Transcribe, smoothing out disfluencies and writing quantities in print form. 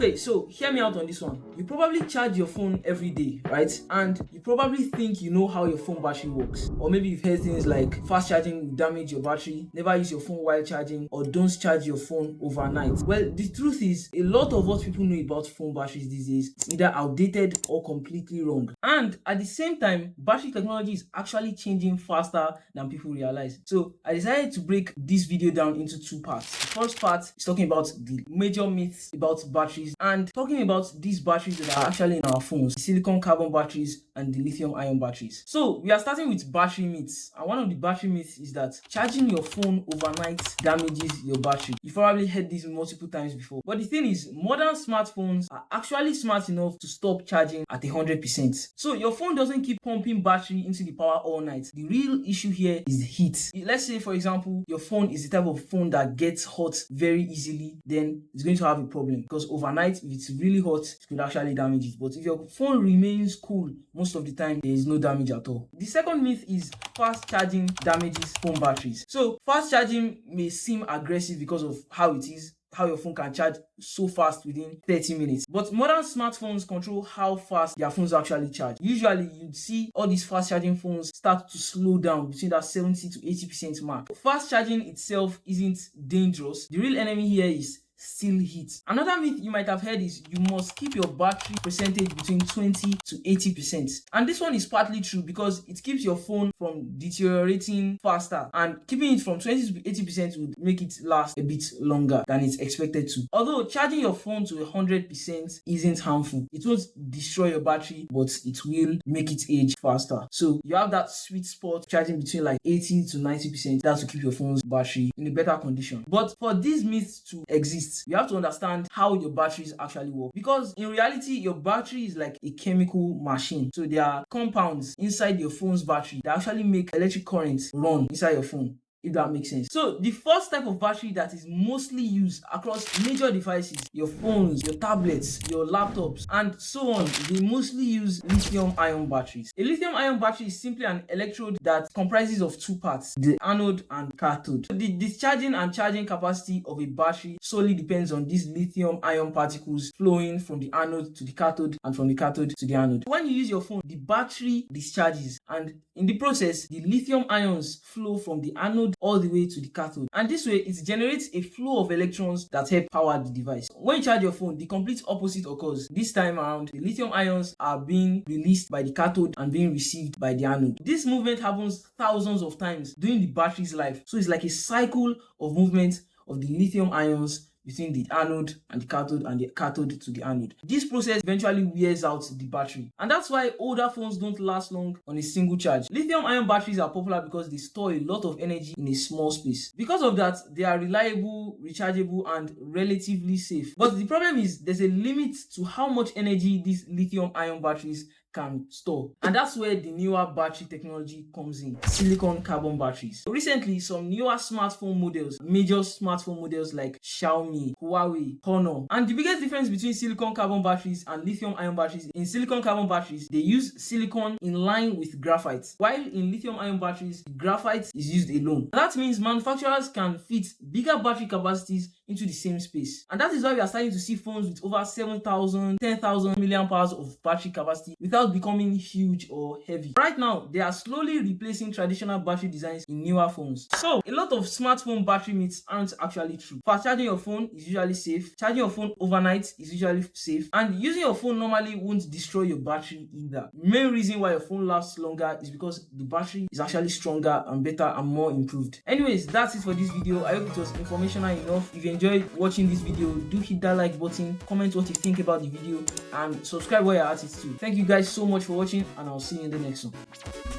Okay, so hear me out on this one. You probably charge your phone every day, right? And you probably think you know how your phone battery works. Or maybe you've heard things like fast charging will damage your battery, never use your phone while charging, or don't charge your phone overnight. Well, the truth is, a lot of what people know about phone batteries these days is either outdated or completely wrong. And at the same time, battery technology is actually changing faster than people realize. So I decided to break this video down into two parts. The first part is talking about the major myths about batteries and talking about these batteries that are actually in our phones, the silicon carbon batteries and the lithium-ion batteries. So we are starting with battery myths, and one of the battery myths is that charging your phone overnight damages your battery. You've probably heard this multiple times before, but the thing is, modern smartphones are actually smart enough to stop charging at 100%. So your phone doesn't keep pumping battery into the power all night. The real issue here is heat. Let's say, for example, your phone is the type of phone that gets hot very easily, then it's going to have a problem, because overnight, if it's really hot, it could actually damage it. But if your phone remains cool most of the time, there is no damage at all. The second myth is fast charging damages phone batteries. So fast charging may seem aggressive because of how it is, how your phone can charge so fast within 30 minutes. But modern smartphones control how fast their phones actually charge. Usually, you'd see all these fast charging phones start to slow down between that 70 to 80% mark. Fast charging itself isn't dangerous. The real enemy here is still heat. Another myth you might have heard is you must keep your battery percentage between 20 to 80%. And this one is partly true because it keeps your phone from deteriorating faster, and keeping it from 20 to 80% would make it last a bit longer than it's expected to. Although charging your phone to 100% isn't harmful. It won't destroy your battery, but it will make it age faster. So you have that sweet spot charging between like 80 to 90%. That's to keep your phone's battery in a better condition. But for these myths to exist, you have to understand how your batteries actually work, because in reality your battery is like a chemical machine. So there are compounds inside your phone's battery that actually make electric currents run inside your phone, if that makes sense. So the first type of battery that is mostly used across major devices, your phones, your tablets, your laptops, and so on, they mostly use lithium-ion batteries. A lithium-ion battery is simply an electrode that comprises of two parts, the anode and cathode. The discharging and charging capacity of a battery solely depends on these lithium-ion particles flowing from the anode to the cathode and from the cathode to the anode. When you use your phone, the battery discharges, and in the process, the lithium ions flow from the anode all the way to the cathode, and this way it generates a flow of electrons that help power the device. When you charge your phone, the complete opposite occurs. This time around, the lithium ions are being released by the cathode and being received by the anode. This movement happens thousands of times during the battery's life, so it's like a cycle of movement of the lithium ions between the anode and the cathode to the anode. This process eventually wears out the battery, and that's why older phones don't last long on a single charge. Lithium-ion batteries are popular because they store a lot of energy in a small space. Because of that, they are reliable, rechargeable, and relatively safe. But the problem is there's a limit to how much energy these lithium-ion batteries can store, and that's where the newer battery technology comes in: silicon carbon batteries. Recently, some newer smartphone models, major smartphone models like Xiaomi, Huawei, Honor, and the biggest difference between silicon carbon batteries and lithium-ion batteries: in silicon carbon batteries, they use silicon in line with graphite, while in lithium-ion batteries, graphite is used alone. That means manufacturers can fit bigger battery capacities into the same space, and that is why we are starting to see phones with over 7,000, 10,000 milliamp hours of battery capacity without becoming huge or heavy. Right now, they are slowly replacing traditional battery designs in newer phones. So a lot of smartphone battery myths aren't actually true. Fast charging your phone is usually safe, charging your phone overnight is usually safe, and using your phone normally won't destroy your battery either. The main reason why your phone lasts longer is because the battery is actually stronger and better and more improved. Anyways, that's it for this video. I hope it was informational enough. If you enjoyed watching this video, do hit that like button, comment what you think about the video, and subscribe while you're at it too. Thank you guys so much for watching, and I'll see you in the next one.